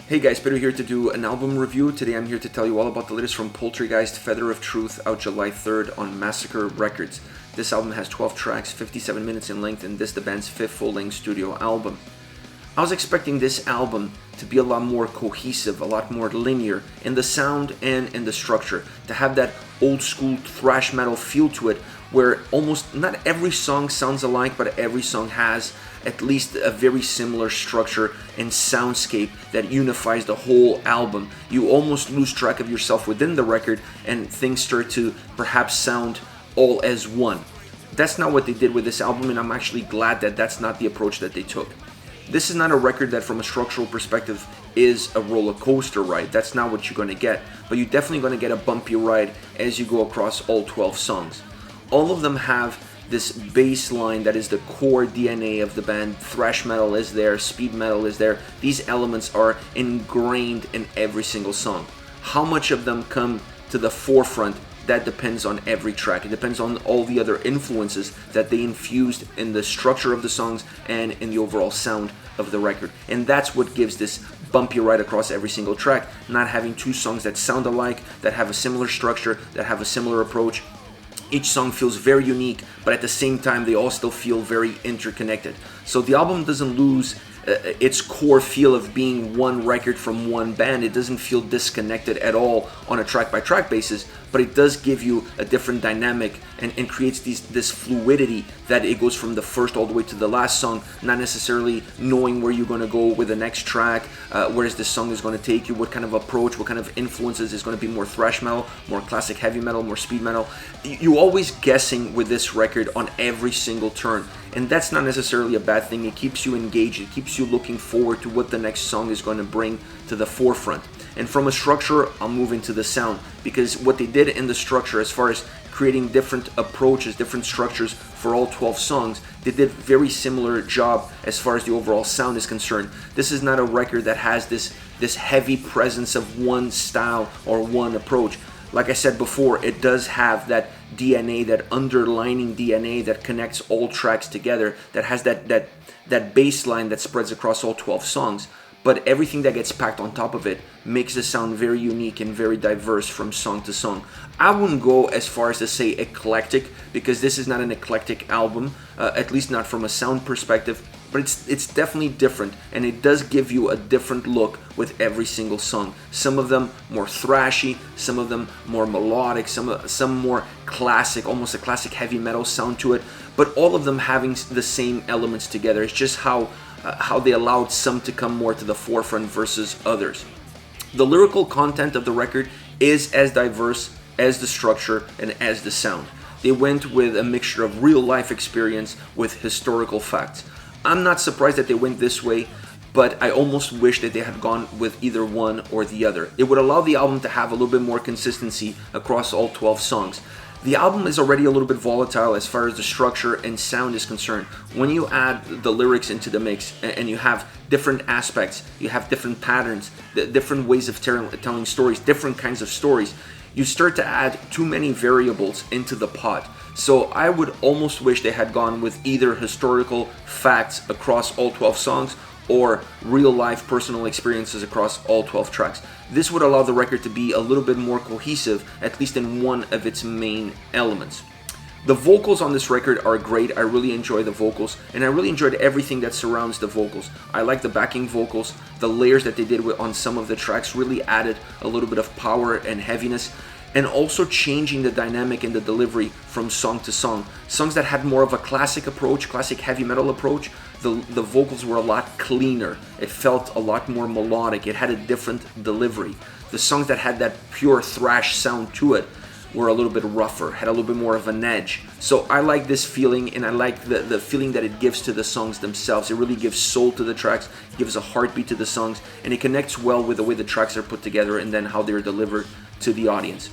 Hey guys, Peter here to do an album review. Today I'm here to tell you all about the latest from Poltergeist, Feather of Truth, out July 3rd on Massacre Records. This album has 12 tracks, 57 minutes in length, and this is the band's 5th full-length studio album. I was expecting this album to be a lot more cohesive, a lot more linear in the sound and in the structure, to have that old school thrash metal feel to it where almost not every song sounds alike, but every song has at least a very similar structure and soundscape that unifies the whole album. You almost lose track of yourself within the record and things start to perhaps sound all as one. That's not what they did with this album, and I'm actually glad that that's not the approach that they took. This is not a record that from a structural perspective is a roller coaster ride. That's not what you're going to get, but you're definitely going to get a bumpy ride as you go across all 12 songs. All of them have this bass line that is the core DNA of the band. Thrash metal is there, speed metal is there. These elements are ingrained in every single song. How much of them come to the forefront, that depends on every track. It depends on all the other influences that they infused in the structure of the songs and in the overall sound of the record. And that's what gives this bumpy ride across every single track, not having two songs that sound alike, that have a similar structure, that have a similar approach. Each song feels very unique, but at the same time they all still feel very interconnected. So the album doesn't lose its core feel of being one record from one band. It doesn't feel disconnected at all on a track-by-track basis, but it does give you a different dynamic and creates this fluidity that it goes from the first all the way to the last song, not necessarily knowing where you're going to go with the next track, where this song is going to take you, what kind of approach, what kind of influences is going to be more thrash metal, more classic heavy metal, more speed metal. You're always guessing with this record on every single turn. And that's not necessarily a bad thing. It keeps you engaged. It keeps you looking forward to what the next song is going to bring to the forefront. And from a structure, I'll move into the sound, because what they did in the structure as far as creating different approaches, different structures for all 12 songs, they did a very similar job as far as the overall sound is concerned. This is not a record that has this heavy presence of one style or one approach. Like I said before, it does have that DNA, that underlining DNA that connects all tracks together, that has that bass line that spreads across all 12 songs. But everything that gets packed on top of it makes it sound very unique and very diverse from song to song. I wouldn't go as far as to say eclectic, because this is not an eclectic album, at least not from a sound perspective. But it's definitely different, and it does give you a different look with every single song. Some of them more thrashy, some of them more melodic, some more classic, almost a classic heavy metal sound to it, but all of them having the same elements together. It's just how they allowed some to come more to the forefront versus others. The lyrical content of the record is as diverse as the structure and as the sound. They went with a mixture of real life experience with historical facts. I'm not surprised that they went this way, but I almost wish that they had gone with either one or the other. It would allow the album to have a little bit more consistency across all 12 songs. The album is already a little bit volatile as far as the structure and sound is concerned. When you add the lyrics into the mix and you have different aspects, you have different patterns, different ways of telling stories, different kinds of stories, you start to add too many variables into the pot. So I would almost wish they had gone with either historical facts across all 12 songs or real life personal experiences across all 12 tracks. This would allow the record to be a little bit more cohesive, at least in one of its main elements. The vocals on this record are great. I really enjoy the vocals, and I really enjoyed everything that surrounds the vocals. I like the backing vocals. The layers that they did on some of the tracks really added a little bit of power and heaviness, and also changing the dynamic and the delivery from song to song. Songs that had more of a classic approach, classic heavy metal approach, the vocals were a lot cleaner. It felt a lot more melodic. It had a different delivery. The songs that had that pure thrash sound to it were a little bit rougher, had a little bit more of an edge. So I like this feeling, and I like the feeling that it gives to the songs themselves. It really gives soul to the tracks, gives a heartbeat to the songs, and it connects well with the way the tracks are put together and then how they're delivered to the audience.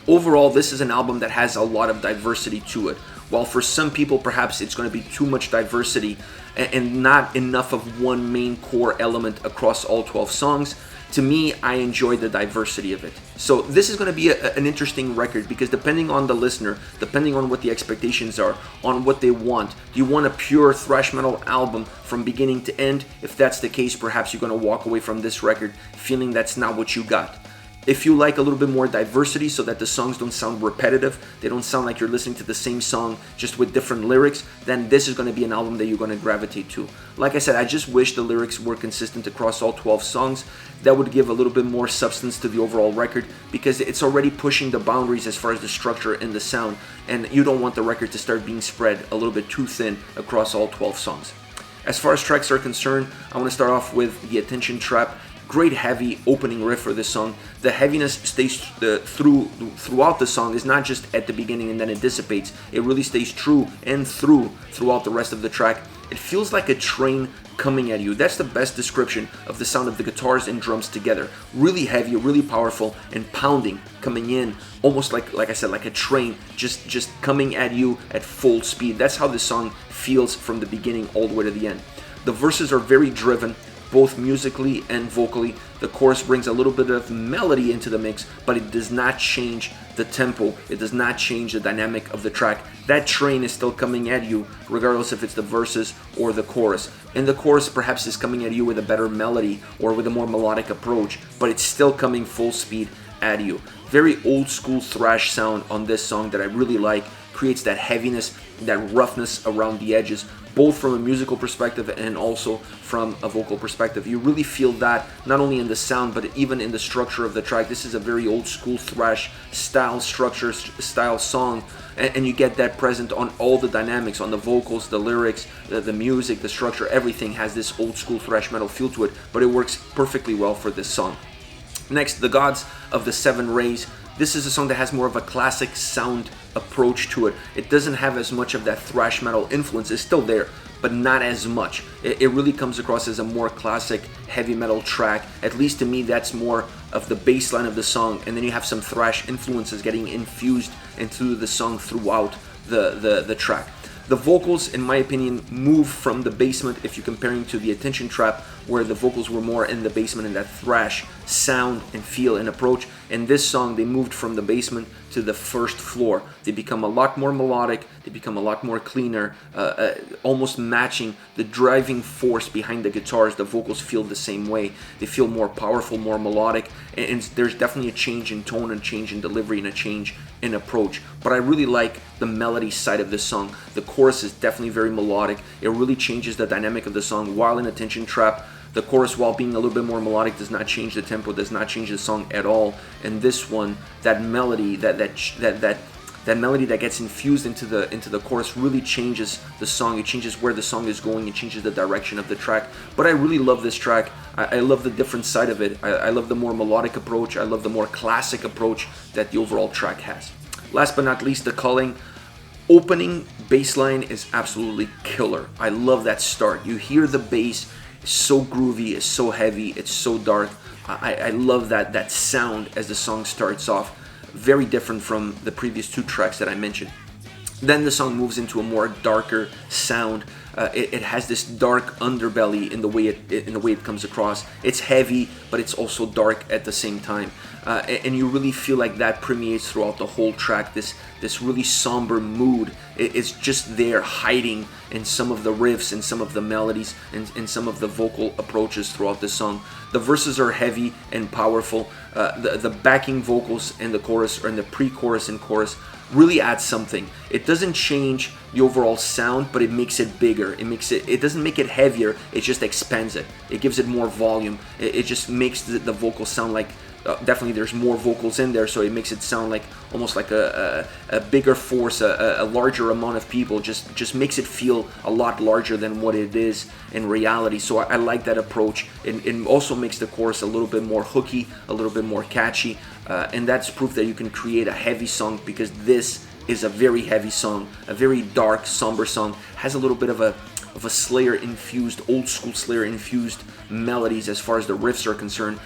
Overall, this is an album that has a lot of diversity to it. While for some people perhaps it's going to be too much diversity and not enough of one main core element across all 12 songs, To me, I enjoy the diversity of it. So this is going to be an interesting record, because depending on the listener, depending on what the expectations are, on what they want, do you want a pure thrash metal album from beginning to end? If that's the case, perhaps you're going to walk away from this record feeling that's not what you got. If you like a little bit more diversity so that the songs don't sound repetitive, they don't sound like you're listening to the same song just with different lyrics, then this is going to be an album that you're going to gravitate to. Like I said, I just wish the lyrics were consistent across all 12 songs. That would give a little bit more substance to the overall record, because it's already pushing the boundaries as far as the structure and the sound, and you don't want the record to start being spread a little bit too thin across all 12 songs. As far as tracks are concerned, I want to start off with the Attention Trap. Great heavy opening riff for this song. The heaviness stays throughout the song. It's not just at the beginning and then it dissipates. It really stays true and throughout the rest of the track. It feels like a train coming at you. That's the best description of the sound of the guitars and drums together. Really heavy, really powerful, and pounding, coming in almost like I said, like a train, just coming at you at full speed. That's how this song feels from the beginning all the way to the end. The verses are very driven, both musically and vocally. The chorus brings a little bit of melody into the mix, but it does not change the tempo. It does not change the dynamic of the track. That train is still coming at you, regardless if it's the verses or the chorus. And the chorus perhaps is coming at you with a better melody or with a more melodic approach, but it's still coming full speed at you. Very old school thrash sound on this song that I really like. Creates that heaviness, that roughness around the edges, both from a musical perspective and also from a vocal perspective. You really feel that not only in the sound, but even in the structure of the track. This is a very old school thrash style structure, style song, and you get that present on all the dynamics, on the vocals, the lyrics, the music, the structure. Everything has this old school thrash metal feel to it, but it works perfectly well for this song. Next, The Godz of the Seven Rays. This is a song that has more of a classic sound approach to it. It doesn't have as much of that thrash metal influence. It's still there, but not as much. It really comes across as a more classic heavy metal track. At least to me, that's more of the bass line of the song, and then you have some thrash influences getting infused into the song throughout the track. The vocals, in my opinion, move from the basement if you're comparing to the Attention Trap, where the vocals were more in the basement in that thrash sound and feel and approach. In this song, they moved from the basement to the first floor. They become a lot more melodic, they become a lot more cleaner, almost matching the driving force behind the guitars. The vocals feel the same way. They feel more powerful, more melodic, and there's definitely a change in tone, and change in delivery, and a change in approach. But I really like the melody side of this song. The chorus is definitely very melodic. It really changes the dynamic of the song. While in Attention Trap, the chorus, while being a little bit more melodic, does not change the tempo, does not change the song at all. And this one, that melody, that melody that gets infused into the chorus really changes the song. It changes where the song is going. It changes the direction of the track. But I really love this track. I love the different side of it. I love the more melodic approach. I love the more classic approach that the overall track has. Last but not least, the Culling. Opening bass line is absolutely killer. I love that start. You hear the bass. It's so groovy, it's so heavy, it's so dark. I love that sound as the song starts off. Very different from the previous two tracks that I mentioned. Then the song moves into a more darker sound. It has this dark underbelly in the way it comes across. It's heavy, but it's also dark at the same time. And you really feel like that permeates throughout the whole track. This really somber mood. It's just there, hiding in some of the riffs and some of the melodies and some of the vocal approaches throughout the song. The verses are heavy and powerful. The backing vocals and the chorus, or in the pre-chorus and chorus, really adds something. It doesn't change the overall sound, but it makes it bigger. It doesn't make it heavier, it just expands it. It gives it more volume. It just makes the vocal sound like, definitely there's more vocals in there, so it makes it sound like almost like a bigger force, a larger amount of people. Just makes it feel a lot larger than what it is in reality. So I like that approach. It also makes the chorus a little bit more hooky, a little bit more catchy, and that's proof that you can create a heavy song, because this is a very heavy song, a very dark, somber song. Has a little bit of a Slayer infused, old school Slayer infused melodies as far as the riffs are concerned.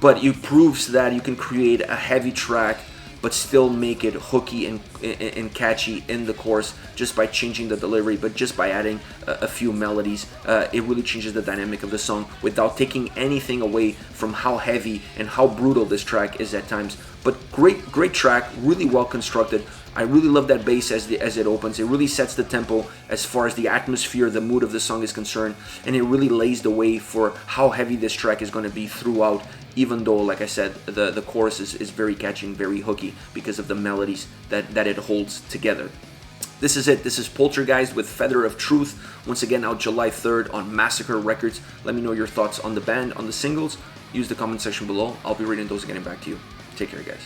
But it proves that you can create a heavy track but still make it hooky and catchy in the chorus just by changing the delivery, but just by adding a few melodies. It really changes the dynamic of the song without taking anything away from how heavy and how brutal this track is at times. But great track, really well constructed. I really love that bass as it opens. It really sets the tempo as far as the atmosphere, the mood of the song is concerned, and it really lays the way for how heavy this track is going to be throughout, even though, like I said, the chorus is very catchy and very hooky because of the melodies that it holds together. This is it. This is Poltergeist with Feather of Truth. Once again, out July 3rd on Massacre Records. Let me know your thoughts on the band, on the singles. Use the comment section below. I'll be reading those and getting back to you. Take care, guys.